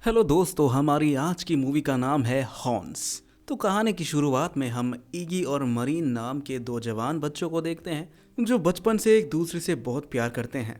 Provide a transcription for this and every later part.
Hello दोस्तों, हमारी आज की मूवी का नाम है हॉर्न्स। तो कहानी की शुरुआत में हम ईगी और मरीन नाम के दो जवान बच्चों को देखते हैं जो बचपन से एक दूसरे से बहुत प्यार करते हैं।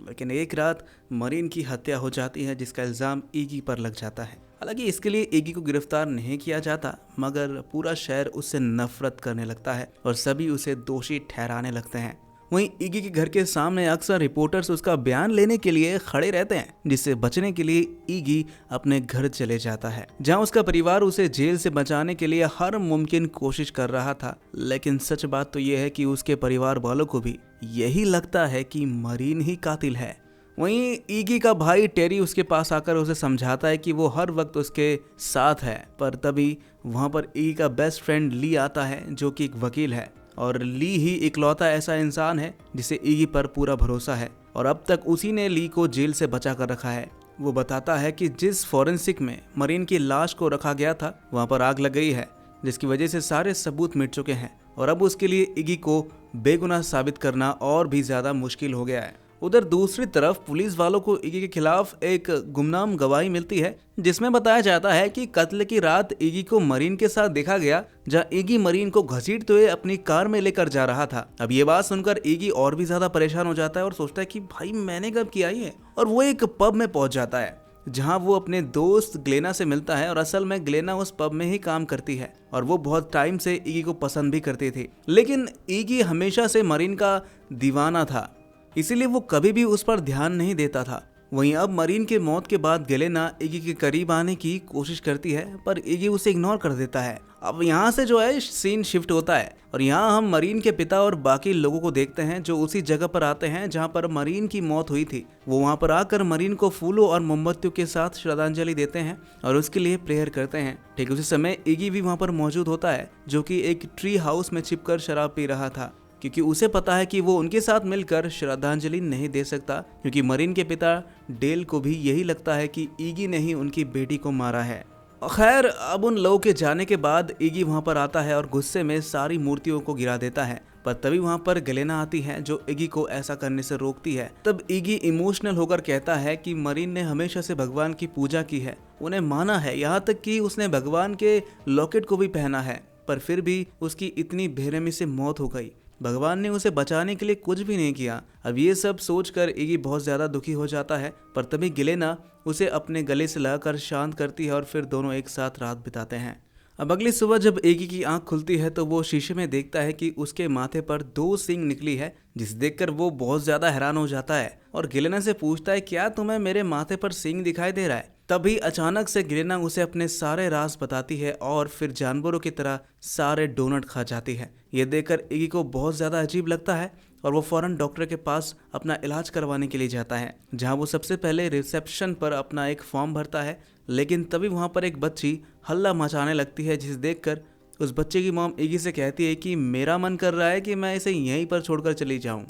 लेकिन एक रात मरीन की हत्या हो जाती है जिसका इल्ज़ाम ईगी पर लग जाता है। हालांकि इसके लिए ईगी को गिरफ्तार नहीं किया जाता, मगर पूरा शहर उससे नफरत करने लगता है और सभी उसे दोषी ठहराने लगते हैं। वहीं ईगी के घर के सामने अक्सर रिपोर्टर्स उसका बयान लेने के लिए खड़े रहते हैं, जिससे बचने के लिए ईगी अपने घर चले जाता है, जहां उसका परिवार उसे जेल से बचाने के लिए हर मुमकिन कोशिश कर रहा था। लेकिन सच बात तो यह है कि उसके परिवार वालों को भी यही लगता है कि मरीन ही कातिल है। वहीं ईगी का भाई टेरी उसके पास आकर उसे समझाता है कि वो हर वक्त उसके साथ है, पर तभी वहां पर ईगी का बेस्ट फ्रेंड ली आता है जो कि एक वकील है, और ली ही इकलौता ऐसा इंसान है जिसे ईगी पर पूरा भरोसा है और अब तक उसी ने ली को जेल से बचा कर रखा है। वो बताता है कि जिस फॉरेंसिक में मरीन की लाश को रखा गया था वहां पर आग लग गई है, जिसकी वजह से सारे सबूत मिट चुके हैं और अब उसके लिए ईगी को बेगुनाह साबित करना और भी ज्यादा मुश्किल हो गया है। उधर दूसरी तरफ पुलिस वालों को ईगी के खिलाफ एक गुमनाम गवाही मिलती है, जिसमें बताया जाता है कि कत्ल की रात ईगी को मरीन के साथ देखा गया, जहां ईगी मरीन को घसीटते हुए अपनी कार में लेकर जा रहा था। अब ये बात सुनकर ईगी और भी ज्यादा परेशान हो जाता है और सोचता है कि भाई मैंने कब किया ये, और वो एक पब में पहुंच जाता है जहां वो अपने दोस्त ग्लेना से मिलता है। और असल में ग्लेना उस पब में ही काम करती है और वो बहुत टाइम से ईगी को पसंद भी करती थी, लेकिन ईगी हमेशा से मरीन का दीवाना था, इसीलिए वो कभी भी उस पर ध्यान नहीं देता था। वहीं अब मरीन के मौत के बाद ग्लेना ईगी के करीब आने की कोशिश करती है, पर ईगी उसे इग्नोर कर देता है। अब यहाँ से जो है सीन शिफ्ट होता है और यहाँ हम मरीन के पिता और बाकी लोगों को देखते हैं जो उसी जगह पर आते हैं जहाँ पर मरीन की मौत हुई थी। वो वहाँ पर आकर मरीन को फूलों और मोमबत्तियों के साथ श्रद्धांजलि देते हैं और उसके लिए प्रेयर करते हैं। ठीक उसी समय ईगी भी वहाँ पर मौजूद होता है, जो कि एक ट्री हाउस में छिपकर शराब पी रहा था, क्योंकि उसे पता है कि वो उनके साथ मिलकर श्रद्धांजलि नहीं दे सकता, क्योंकि मरीन के पिता डेल को भी यही लगता है कि ईगी ने ही उनकी बेटी को मारा है। खैर, अब उन लोगों के जाने के बाद ईगी वहां पर आता है और गुस्से में सारी मूर्तियों को गिरा देता है, पर तभी वहां पर ग्लेना आती है जो ईगी को ऐसा करने से रोकती है। तब ईगी इमोशनल होकर कहता है कि मरीन ने हमेशा से भगवान की पूजा की है, उन्हें माना है, यहाँ तक कि उसने भगवान के लॉकेट को भी पहना है, पर फिर भी उसकी इतनी बेरहमी से मौत हो गई। भगवान ने उसे बचाने के लिए कुछ भी नहीं किया। अब ये सब सोचकर ईगी बहुत ज्यादा दुखी हो जाता है, पर तभी ग्लेना उसे अपने गले से लगाकर शांत करती है और फिर दोनों एक साथ रात बिताते हैं। अब अगली सुबह जब ईगी की आंख खुलती है तो वो शीशे में देखता है कि उसके माथे पर 2 सींग निकली है, जिसे देखकर वो बहुत ज्यादा हैरान हो जाता है और ग्लेना से पूछता है, क्या तुम्हें मेरे माथे पर सींग दिखाई दे रहा है? तभी अचानक से ग्लेना उसे अपने सारे राज बताती है और फिर जानवरों की तरह सारे डोनट खा जाती है। ये देखकर ईगी को बहुत ज्यादा अजीब लगता है और वो फौरन डॉक्टर के पास अपना इलाज करवाने के लिए जाता है, जहां वो सबसे पहले रिसेप्शन पर अपना एक फॉर्म भरता है। लेकिन तभी वहां पर एक बच्ची हल्ला मचाने लगती है, जिसे देखकर उस बच्चे की मॉम ईगी से कहती है कि मेरा मन कर रहा है कि मैं इसे यहीं पर छोड़कर चली जाऊं।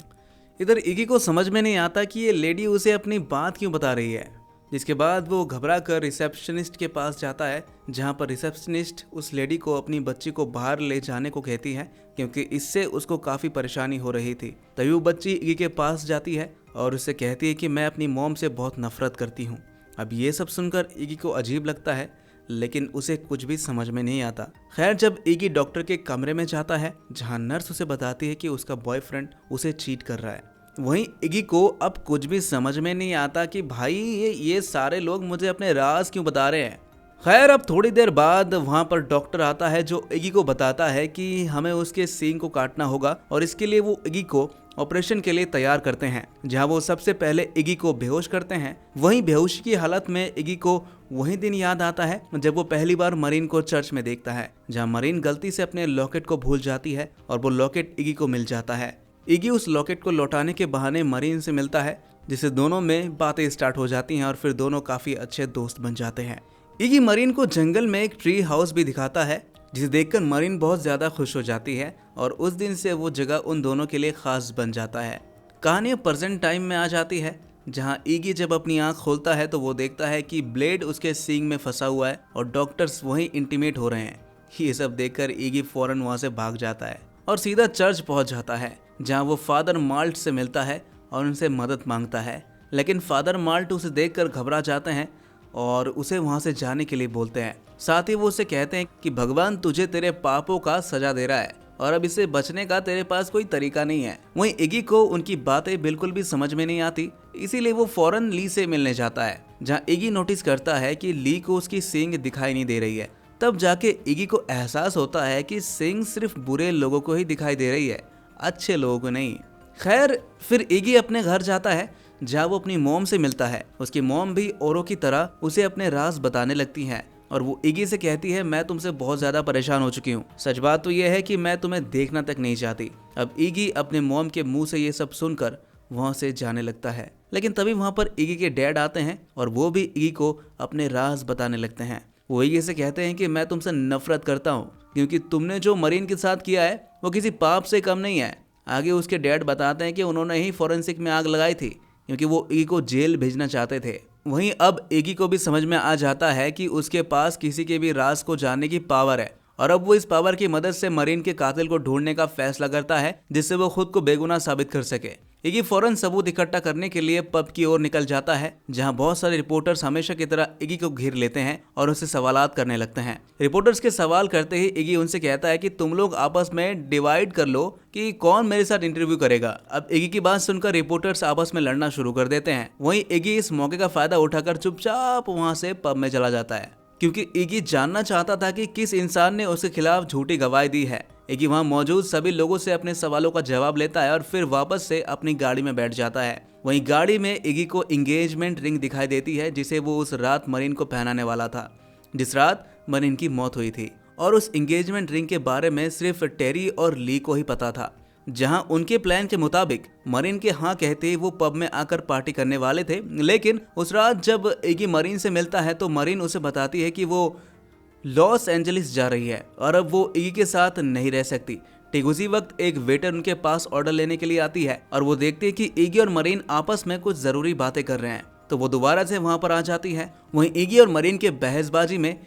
इधर ईगी को समझ में नहीं आता कि ये लेडी उसे अपनी बात क्यों बता रही है, जिसके बाद वो घबरा कर रिसेप्शनिस्ट के पास जाता है, जहां पर रिसेप्शनिस्ट उस लेडी को अपनी बच्ची को बाहर ले जाने को कहती है, क्योंकि इससे उसको काफ़ी परेशानी हो रही थी। तभी वो बच्ची ईगी के पास जाती है और उससे कहती है कि मैं अपनी मॉम से बहुत नफरत करती हूँ। अब ये सब सुनकर ईगी को अजीब लगता है, लेकिन उसे कुछ भी समझ में नहीं आता। खैर, जब ईगी डॉक्टर के कमरे में जाता है जहाँ नर्स उसे बताती है कि उसका बॉयफ्रेंड उसे चीट कर रहा है, वहीं ईगी को अब कुछ भी समझ में नहीं आता कि भाई ये सारे लोग मुझे अपने राज क्यों बता रहे हैं। खैर, अब थोड़ी देर बाद वहां पर डॉक्टर आता है जो ईगी को बताता है कि हमें उसके सींग को काटना होगा और इसके लिए वो ईगी को ऑपरेशन के लिए तैयार करते हैं, जहां वो सबसे पहले ईगी को बेहोश करते हैं। वहीं बेहोशी की हालत में ईगी को वही दिन याद आता है जब वो पहली बार मरीन को चर्च में देखता है, जहाँ मरीन गलती से अपने लॉकेट को भूल जाती है और वो लॉकेट ईगी को मिल जाता है। ईगी उस लॉकेट को लौटाने के बहाने मरीन से मिलता है, जिससे दोनों में बातें स्टार्ट हो जाती हैं और फिर दोनों काफी अच्छे दोस्त बन जाते हैं। ईगी मरीन को जंगल में एक ट्री हाउस भी दिखाता है, जिसे देखकर मरीन बहुत ज्यादा खुश हो जाती है और उस दिन से वो जगह उन दोनों के लिए खास बन जाता है। कहानी प्रेजेंट टाइम में आ जाती है, जहां ईगी जब अपनी आंख खोलता है तो वो देखता है कि ब्लेड उसके सींग में फंसा हुआ है और डॉक्टर्स वहीं इंटीमेट हो रहे हैं। ये सब देखकर ईगी फौरन वहां से भाग जाता है और सीधा चर्च पहुंच जाता है, जहां वो फादर माल्ट से मिलता है और उनसे मदद मांगता है। लेकिन फादर माल्ट उसे देखकर घबरा जाते हैं और उसे वहां से जाने के लिए बोलते हैं। साथ ही वो उसे कहते हैं कि भगवान तुझे तेरे पापों का सजा दे रहा है और अब इससे बचने का तेरे पास कोई तरीका नहीं है। वहीं इगी को उनकी बातें बिल्कुल भी समझ में नहीं आती, इसीलिए वो फौरन ली से मिलने जाता है, जहाँ इगी नोटिस करता है कि ली को उसकी सींग दिखाई नहीं दे रही है। तब जाके इगी को एहसास होता है कि सींग सिर्फ बुरे लोगों को ही दिखाई दे रही है, अच्छे लोगों को नहीं। खैर, फिर इगी अपने घर जाता है जहाँ वो अपनी मॉम से मिलता है। उसकी मॉम भी औरों की तरह उसे अपने राज बताने लगती हैं और वो इगी से कहती है, मैं तुमसे बहुत ज्यादा परेशान हो चुकी हूँ। सच बात तो यह है कि मैं तुम्हें देखना तक नहीं चाहती। अब इगी अपने मॉम के मुंह से ये सब सुनकर वहां से जाने लगता है। लेकिन तभी वहां पर इगी के डैड आते हैं और वो भी इगी को अपने राज बताने लगते हैं। वो इगी से कहते हैं कि मैं तुमसे नफरत करता हूँ क्योंकि तुमने जो मरीन के साथ किया है वो किसी पाप से कम नहीं है। आगे उसके डैड बताते हैं कि उन्होंने ही फॉरेंसिक में आग लगाई थी क्योंकि वो इगी को जेल भेजना चाहते थे। वहीं अब इगी को भी समझ में आ जाता है कि उसके पास किसी के भी राज को जानने की पावर है और अब वो इस पावर की मदद से मरीन के कातिल को ढूंढने का फैसला करता है जिससे वो खुद को बेगुनाह साबित कर सके। इगी फौरन सबूत इकट्ठा करने के लिए पब की ओर निकल जाता है जहां बहुत सारे रिपोर्टर्स हमेशा की तरह इगी को घेर लेते हैं और उससे सवालात करने लगते हैं। रिपोर्टर्स के सवाल करते ही इगी उनसे कहता है कि तुम लोग आपस में डिवाइड कर लो कि कौन मेरे साथ इंटरव्यू करेगा। अब इगी की बात सुनकर रिपोर्टर्स आपस में लड़ना शुरू कर देते हैं। वहीं इगी इस मौके का फायदा उठाकर चुपचाप वहां से पब में चला जाता है क्योंकि इगी जानना चाहता था कि किस इंसान ने उसके खिलाफ झूठी गवाही दी है। इगी वहां मौजूद सभी लोगों से अपने सवालों का जवाब लेता है और फिर वापस से अपनी गाड़ी में बैठ जाता है। वहीं गाड़ी में इगी को एंगेजमेंट रिंग दिखाई देती है जिसे वो उस रात मरीन को पहनाने वाला था जिस रात मरीन की मौत हुई थी। और उस एंगेजमेंट रिंग के बारे में सिर्फ टेरी और ली को ही पता था। जहां उनके प्लान के मुताबिक मरीन के हाँ कहते ही वो पब में आकर पार्टी करने वाले थे, लेकिन उस रात जब इगी मरीन से मिलता है तो मरीन उसे बताती है कि वो लॉस एंजलिस जा रही है और अब वो इगी के साथ नहीं रह सकती। ठीक उसी वक्त एक वेटर उनके पास ऑर्डर लेने के लिए आती है और वो देखती है कि इगी और मरीन आपस में कुछ जरूरी बातें कर रहे हैं, तो वो दोबारा से वहां पर आ जाती है। वहीं इगी और मरीन के बहसबाजी में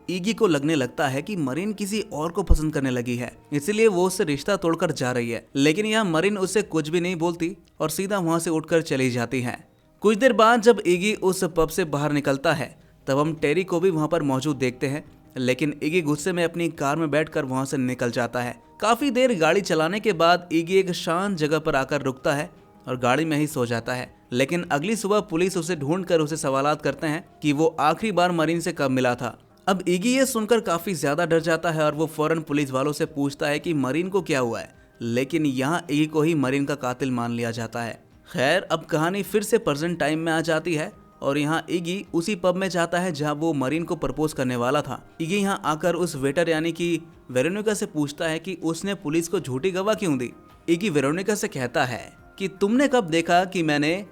इगी को लगने लगता है कि मरीन किसी और को पसंद करने लगी है, इसलिए वो उससे रिश्ता तोड़कर जा रही है। लेकिन यहाँ मरीन उससे कुछ भी नहीं बोलती और सीधा वहां से उठकर चली जाती है। कुछ देर बाद जब इगी उस पब से बाहर निकलता है तब हम टेरी को भी वहां पर मौजूद देखते हैं, लेकिन इगी गुस्से में अपनी कार में बैठकर वहां से निकल जाता है। काफी देर गाड़ी चलाने के बाद इगी एक शांत जगह पर आकर रुकता है और गाड़ी में ही सो जाता है। लेकिन अगली सुबह पुलिस उसे ढूंढकर उसे सवालात करते हैं कि वो आखिरी बार मरीन से कब मिला था। अब इगी ये सुनकर काफी ज्यादा डर जाता है और वो फौरन पुलिस वालों से पूछता है कि मरीन को क्या हुआ है, लेकिन यहाँ इगी को ही मरीन का कातिल मान लिया जाता है। खैर, अब कहानी फिर से प्रेजेंट टाइम में आ जाती है और यहाँ इगी उसी पब में जाता है जहाँ वो मरीन को प्रपोज करने वाला था। इगी यहाँ आकर उस वेटर यानी कि वेरोनिका से पूछता है कि उसने पुलिस को झूठी गवाह क्यों दी। इगी वेरोनिका से कहता है कि तुमने कब देखा कि मैंने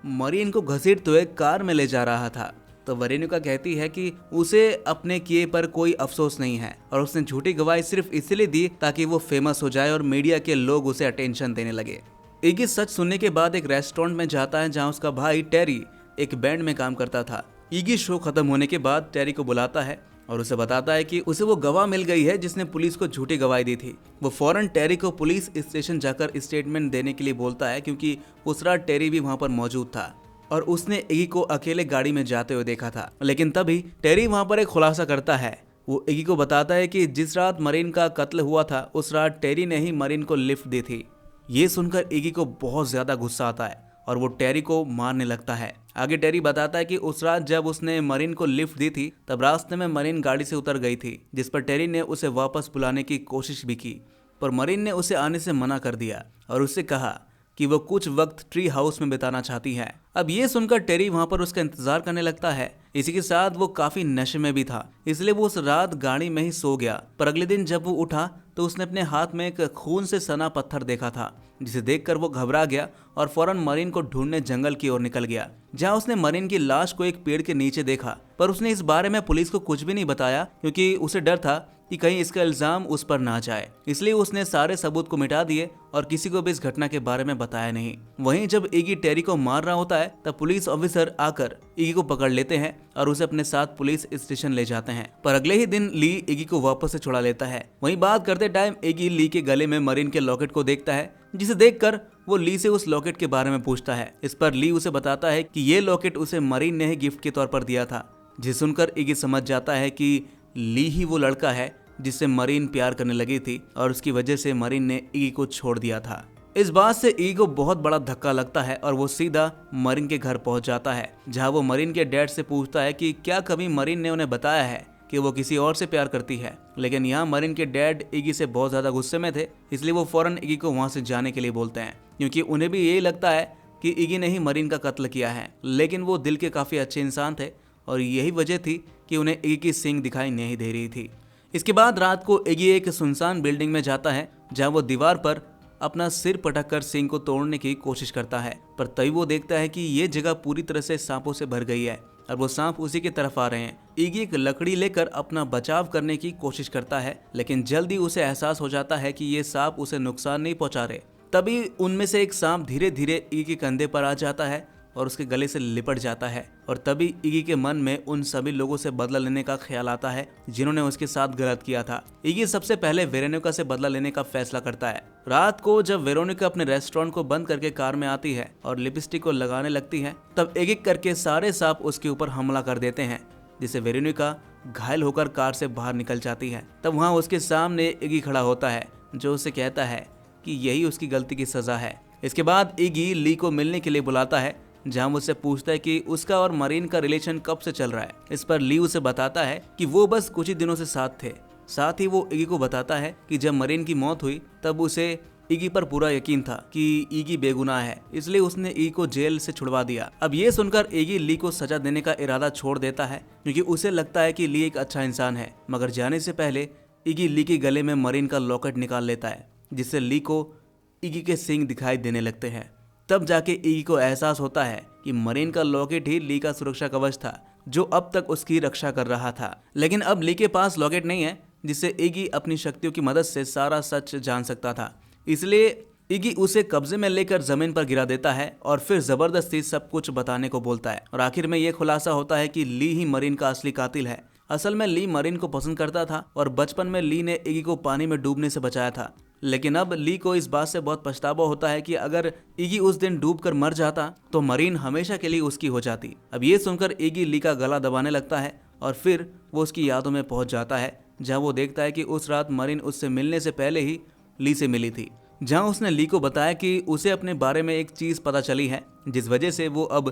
मरीन को घसीटते हुए कार में ले जा रहा था। तो वेरोनिका कहती है कि उसे अपने किए पर कोई अफसोस नहीं है और उसने झूठी गवाही सिर्फ इसलिए दी ताकि वो फेमस हो जाए और मीडिया के लोग उसे अटेंशन देने लगे। इगी सच सुनने के बाद एक रेस्टोरेंट में जाता है जहाँ उसका भाई टेरी एक बैंड में काम करता था। इगी शो खत्म होने के बाद टेरी को बुलाता है और उसे बताता है कि उसे वो गवाह मिल गई है जिसने पुलिस को झूठी गवाही दी थी। वो फौरन टेरी को पुलिस स्टेशन जाकर स्टेटमेंट देने के लिए बोलता है क्योंकि उस रात टेरी भी वहां पर मौजूद था और उसने इगी को अकेले गाड़ी में जाते हुए देखा था। लेकिन तभी टेरी वहां पर एक खुलासा करता है। वो इगी को बताता है कि जिस रात मरीन का कत्ल हुआ था उस रात टेरी ने ही मरीन को लिफ्ट दी थी। ये सुनकर इगी को बहुत ज्यादा गुस्सा आता है और वो टेरी को मारने लगता है। आगे टेरी बताता है कि उस रात जब उसने मरीन को लिफ्ट दी थी तब रास्ते में मरीन गाड़ी से उतर गई थी, जिस पर टेरी ने उसे वापस बुलाने की कोशिश भी की, पर मरीन ने उसे आने से मना कर दिया और उससे कहा कि वो कुछ वक्त ट्री हाउस में बिताना चाहती है। अब ये सुनकर टेरी वहां पर उसका इंतजार करने लगता है। इसी के साथ वो काफी नशे में भी था, इसलिए वो उस रात गाड़ी में ही सो गया। पर अगले दिन जब वो उठा तो उसने अपने हाथ में एक खून से सना पत्थर देखा था, जिसे देखकर वो घबरा गया और फौरन मरीन को ढूंढने जंगल की ओर निकल गया, जहां उसने मरीन की लाश को एक पेड़ के नीचे देखा। पर उसने इस बारे में पुलिस को कुछ भी नहीं बताया क्योंकि उसे डर था कि कहीं इसका इल्जाम उस पर ना जाए, इसलिए उसने सारे सबूत को मिटा दिए और किसी को भी इस घटना के बारे में बताया नहीं। वहीं जब इगी टेरी को मार रहा होता है तब पुलिस ऑफिसर आकर इगी को पकड़ लेते हैं और उसे अपने साथ पुलिस स्टेशन ले जाते हैं। पर अगले ही दिन ली इगी को वापस से छुड़ा लेता है। वहीं बात करते टाइम इगी ली के गले में मरीन के लॉकेट को देखता है, जिसे देखकर वो ली से उस लॉकेट के बारे में पूछता है। इस पर ली उसे बताता है कि ये लॉकेट उसे मरीन ने ही गिफ्ट के तौर पर दिया था। जिसे सुनकर इगी समझ जाता है कि ली ही वो लड़का है जिससे मरीन प्यार करने लगी थी और उसकी वजह से मरीन ने इगी को छोड़ दिया था। इस बात से इगी को बहुत बड़ा धक्का लगता है और वो सीधा मरीन के घर पहुंच जाता है, जहां वो मरीन के डैड से पूछता है कि क्या कभी मरीन ने उन्हें बताया है कि वो किसी और से प्यार करती है। लेकिन यहाँ मरीन के डैड इगी से बहुत ज्यादा गुस्से में थे, इसलिए वो फौरन इगी को वहां से जाने के लिए बोलते हैं, क्योंकि उन्हें भी यही लगता है कि इगी ने ही मरीन का कत्ल किया है। लेकिन वो दिल के काफी अच्छे इंसान थे और यही वजह थी कि उन्हें इगी की सींग दिखाई नहीं दे रही थी। इसके बाद रात को इगी एक सुनसान बिल्डिंग में जाता है, जहाँ वो दीवार पर अपना सिर पटक कर सींग को तोड़ने की कोशिश करता है, पर तभी वो देखता है कि ये जगह पूरी तरह से सांपों से भर गई है और वो सांप उसी की तरफ आ रहे हैं। इगी एक लकड़ी लेकर अपना बचाव करने की कोशिश करता है, लेकिन जल्दी उसे एहसास हो जाता है कि ये सांप उसे नुकसान नहीं पहुंचा रहे। तभी उनमें से एक सांप धीरे धीरे इगी के कंधे पर आ जाता है और उसके गले से लिपट जाता है और तभी इगी के मन में उन सभी लोगों से बदला लेने का ख्याल आता है जिन्होंने उसके साथ गलत किया था। इगी सबसे पहले वेरोनिका से बदला लेने का फैसला करता है। रात को जब वेरोनिका अपने रेस्टोरेंट को बंद करके कार में आती है और लिपस्टिक को लगाने लगती है, तब एक एक करके सारे सांप उसके ऊपर हमला कर देते हैं, जिससे वेरोनिका घायल होकर कार से बाहर निकल जाती है। तब वहाँ उसके सामने इगी खड़ा होता है, जो उसे कहता है कि यही उसकी गलती की सजा है। इसके बाद इगी ली को मिलने के लिए बुलाता है, जहां मुझसे पूछता है कि उसका और मरीन का रिलेशन कब से चल रहा है। इस पर ली उसे बताता है कि वो बस कुछ ही दिनों से साथ थे। साथ ही वो इगी को बताता है कि जब मरीन की मौत हुई तब उसे इगी पर पूरा यकीन था कि इगी बेगुनाह है, इसलिए उसने इगी को जेल से छुड़वा दिया। अब ये सुनकर इगी ली को सजा देने का इरादा छोड़ देता है, क्योंकि उसे लगता है कि ली एक अच्छा इंसान है। मगर जाने से पहले इगी ली के गले में मरीन का लॉकेट निकाल लेता है, जिससे ली को इगी के सींग दिखाई देने लगते हैं। तब जाके इगी को एहसास होता है कि मरीन का लॉकेट ही ली का सुरक्षा कवच था, जो अब तक उसकी रक्षा कर रहा था। लेकिन अब ली के पास लॉकेट नहीं है, जिससे इगी अपनी शक्तियों की मदद से सारा सच जान सकता था। इसलिए इगी उसे कब्जे में लेकर जमीन पर गिरा देता है और फिर जबरदस्ती सब कुछ बताने को बोलता है। और आखिर में यह खुलासा होता है कि ली ही मरीन का असली कातिल है। असल में ली मरीन को पसंद करता था और बचपन में ली ने इगी को पानी में डूबने से बचाया था। लेकिन अब ली को इस बात से बहुत पछतावा होता है कि अगर इगी उस दिन डूबकर मर जाता तो मरीन हमेशा के लिए उसकी हो जाती। अब ये सुनकर इगी ली का गला दबाने लगता है और फिर वो उसकी यादों में पहुंच जाता है, जहां वो देखता है कि उस रात मरीन उससे मिलने से पहले ही ली से मिली थी, जहां उसने ली को बताया कि उसे अपने बारे में एक चीज पता चली है, जिस वजह से वो अब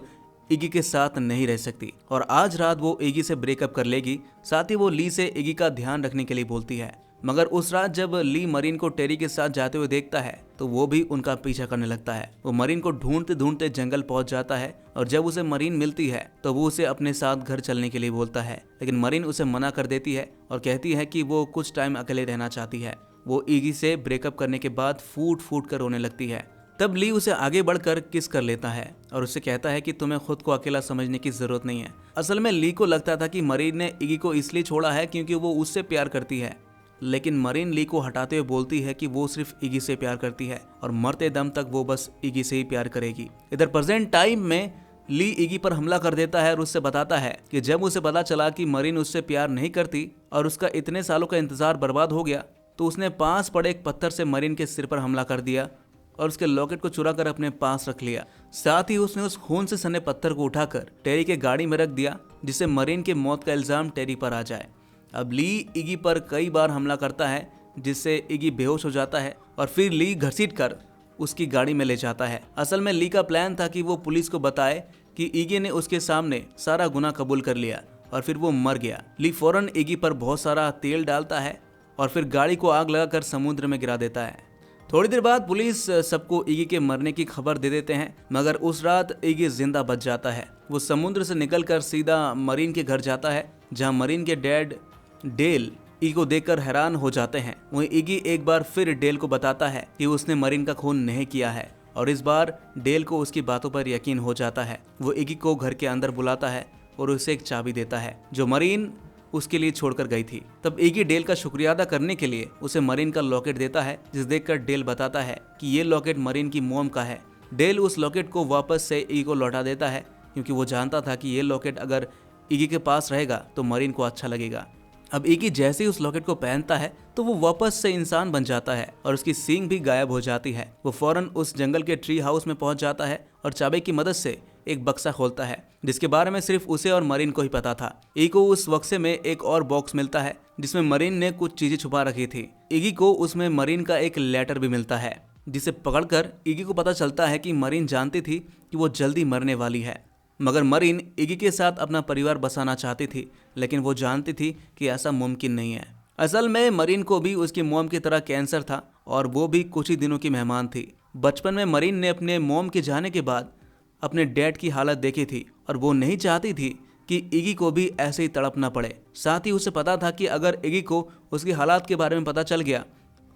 इगी के साथ नहीं रह सकती और आज रात वो इगी से ब्रेकअप कर लेगी। साथ ही वो ली से इगी का ध्यान रखने के लिए बोलती है। मगर उस रात जब ली मरीन को टेरी के साथ जाते हुए देखता है तो वो भी उनका पीछा करने लगता है। वो मरीन को ढूंढते ढूंढते जंगल पहुंच जाता है और जब उसे मरीन मिलती है तो वो उसे अपने साथ घर चलने के लिए बोलता है, लेकिन मरीन उसे मना कर देती है और कहती है कि वो कुछ टाइम अकेले रहना चाहती है। वो इगी से ब्रेकअप करने के बाद फूट फूट कर रोने लगती है। तब ली उसे आगे बढ़कर किस कर लेता है और उससे कहता है कि तुम्हें खुद को अकेला समझने की जरूरत नहीं है। असल में ली को लगता था कि मरीन ने इगी को इसलिए छोड़ा है क्योंकि वो उससे प्यार करती है, लेकिन मरीन ली को हटाते हुए बोलती है कि वो सिर्फ इगी से प्यार करती है और मरते दम तक वो बस इगी से ही प्यार करेगी। इधर प्रेजेंट टाइम में ली इगी पर हमला कर देता है और उससे बताता है कि जब उसे पता चला कि मरीन उससे प्यार नहीं करती और उसका इतने सालों का इंतजार बर्बाद हो गया, तो उसने पास पड़े एक पत्थर से मरीन के सिर पर हमला कर दिया और उसके लॉकेट को चुरा कर अपने पास रख लिया। साथ ही उसने उस खून से सने पत्थर को उठाकर टेरी के गाड़ी में रख दिया, जिससे मरीन के मौत का इल्जाम टेरी पर आ जाए। अब ली इगी पर कई बार हमला करता है, जिससे इगी बेहोश हो जाता है और फिर ली घसीट कर उसकी गाड़ी में ले जाता है। असल में ली का प्लान था कि वो पुलिस को बताए कि इगी ने उसके सामने सारा गुनाह कबूल कर लिया और फिर वो मर गया। ली फौरन इगी पर बहुत सारा तेल डालता है और फिर गाड़ी को आग लगाकर समुद्र में गिरा देता है। थोड़ी देर बाद पुलिस सबको इगी के मरने की खबर दे देते हैं, मगर उस रात इगी जिंदा बच जाता है। वो समुद्र से निकलकर सीधा मरीन के घर जाता है, जहां मरीन के डैड डेल इगी को देखकर हैरान हो जाते हैं। वहीं इगी एक बार फिर डेल को बताता है कि उसने मरीन का खून नहीं किया है और इस बार डेल को उसकी बातों पर यकीन हो जाता है। वो इगी को घर के अंदर बुलाता है और उसे एक चाबी देता है जो मरीन उसके लिए छोड़कर गई थी। तब इगी डेल का शुक्रिया अदा करने के लिए उसे मरीन का लॉकेट देता है, जिसे देखकर डेल बताता है कि ये लॉकेट मरीन की मॉम का है। डेल उस लॉकेट को वापस से इगी को लौटा देता है, क्योंकि वो जानता था कि ये लॉकेट अगर इगी के पास रहेगा तो मरीन को अच्छा लगेगा। अब इगी जैसे ही उस लॉकेट को पहनता है तो वो वापस से इंसान बन जाता है और उसकी सींग भी गायब हो जाती है। वो फौरन उस जंगल के ट्री हाउस में पहुंच जाता है और चाबी की मदद से एक बक्सा खोलता है जिसके बारे में सिर्फ उसे और मरीन को ही पता था। इगी को उस बक्से में एक और बॉक्स मिलता है जिसमें मरीन ने कुछ चीजें छुपा रखी थी। इगी को उसमें मरीन का एक लेटर भी मिलता है जिसे पकड़कर इगी को पता चलता है कि मरीन जानती थी कि वो जल्दी मरने वाली है, मगर मरीन इगी के साथ अपना परिवार बसाना चाहती थी, लेकिन वो जानती थी कि ऐसा मुमकिन नहीं है। असल में मरीन को भी उसकी मॉम की तरह कैंसर था और वो भी कुछ ही दिनों की मेहमान थी। बचपन में मरीन ने अपने मॉम के जाने के बाद अपने डैड की हालत देखी थी और वो नहीं चाहती थी कि इगी को भी ऐसे ही तड़पना पड़े। साथ ही उसे पता था कि अगर इगी को उसकी हालात के बारे में पता चल गया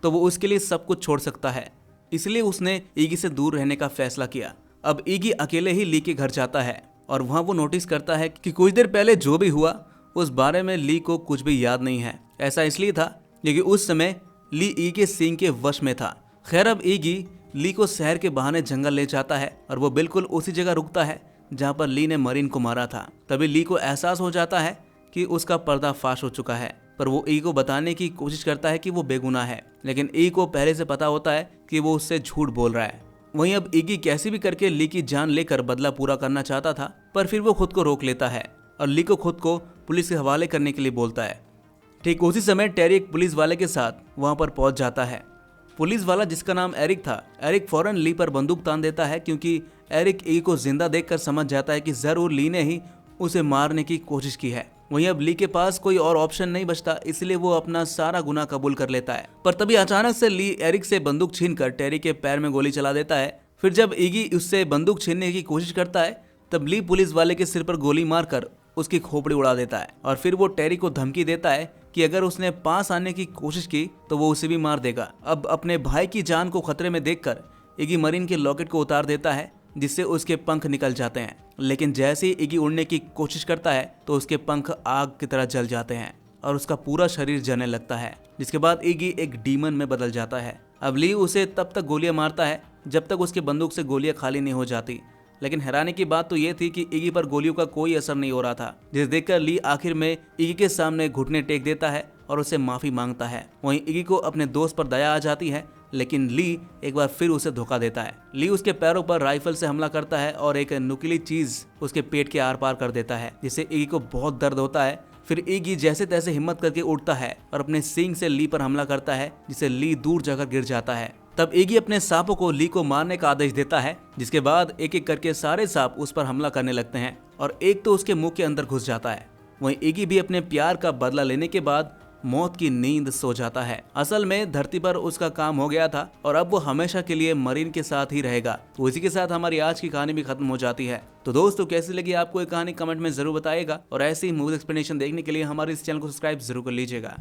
तो वो उसके लिए सब कुछ छोड़ सकता है, इसलिए उसने इगी से दूर रहने का फैसला किया। अब इगी अकेले ही ली के घर जाता है और वहाँ वो नोटिस करता है कि कुछ देर पहले जो भी हुआ उस बारे में ली को कुछ भी याद नहीं है। ऐसा इसलिए था क्योंकि उस समय ली इगी के सींग के वश में था। खैर, अब इगी ली को शहर के बहाने जंगल ले जाता है और वो बिल्कुल उसी जगह रुकता है जहाँ पर ली ने मरीन को मारा था। तभी ली को एहसास हो जाता है कि उसका पर्दाफाश हो चुका है, पर वो इगी को बताने की कोशिश करता है कि वो बेगुनाह है, लेकिन इगी को पहले से पता होता है कि वो उससे झूठ बोल रहा है। वहीं अब इगी कैसे भी करके ली की जान लेकर बदला पूरा करना चाहता था, पर फिर वो खुद को रोक लेता है और ली को खुद को पुलिस के हवाले करने के लिए बोलता है। ठीक उसी समय टेरी एक पुलिस वाले के साथ वहां पर पहुंच जाता है। पुलिस वाला, जिसका नाम एरिक था, एरिक फौरन ली पर बंदूक तान देता है क्योंकि एरिक इगी को जिंदा देखकर समझ जाता है कि जरूर ली ने ही उसे मारने की कोशिश की है। वहीं अब ली के पास कोई और ऑप्शन नहीं बचता, इसलिए वो अपना सारा गुनाह कबूल कर लेता है। पर तभी अचानक से ली एरिक से बंदूक छीनकर टेरी के पैर में गोली चला देता है। फिर जब इगी उससे बंदूक छीनने की कोशिश करता है तब ली पुलिस वाले के सिर पर गोली मारकर उसकी खोपड़ी उड़ा देता है और फिर वो टेरी को धमकी देता है कि अगर उसने पास आने की कोशिश की तो वो उसे भी मार देगा। अब अपने भाई की जान को खतरे में देखकर इगी मरीन के लॉकेट को उतार देता है जिससे उसके पंख निकल जाते हैं, लेकिन जैसे ही इगी उड़ने की कोशिश करता है तो उसके पंख आग की तरह जल जाते हैं और उसका पूरा शरीर जलने लगता है, जिसके बाद इगी एक डीमन में बदल जाता है। अब ली उसे तब तक गोलियां मारता है जब तक उसकी बंदूक से गोलियां खाली नहीं हो जाती, लेकिन हैरानी की बात तो ये थी कि इगी पर गोलियों का कोई असर नहीं हो रहा था, जिसे देखकर ली आखिर में इगी के सामने घुटने टेक देता है और उससे माफी मांगता है। वहीं इगी को अपने दोस्त पर दया आ जाती है, लेकिन ली एक बार फिर उसे धोखा देता है। ली उसके पैरों पर राइफल से हमला करता है और एक नुकीली चीज उसके पेट के आर पार कर देता है, जिससे इगी को बहुत दर्द होता है। फिर इगी जैसे तैसे हिम्मत करके उठता है और अपने सींग से ली पर हमला करता है, जिससे ली दूर जाकर गिर जाता है। तब इगी अपने सांपों को ली को मारने का आदेश देता है, जिसके बाद एक एक करके सारे सांप उस पर हमला करने लगते हैं और एक तो उसके मुंह के अंदर घुस जाता है। वहीं इगी भी अपने प्यार का बदला लेने के बाद मौत की नींद सो जाता है। असल में धरती पर उसका काम हो गया था और अब वो हमेशा के लिए मरीन के साथ ही रहेगा। तो इसी के साथ हमारी आज की कहानी भी खत्म हो जाती है। तो दोस्तों, कैसी लगी आपको ये कहानी कमेंट में जरूर बताइएगा और ऐसी ही मूवी एक्सप्लेनेशन देखने के लिए हमारे इस चैनल को सब्सक्राइब जरूर कर लीजिएगा।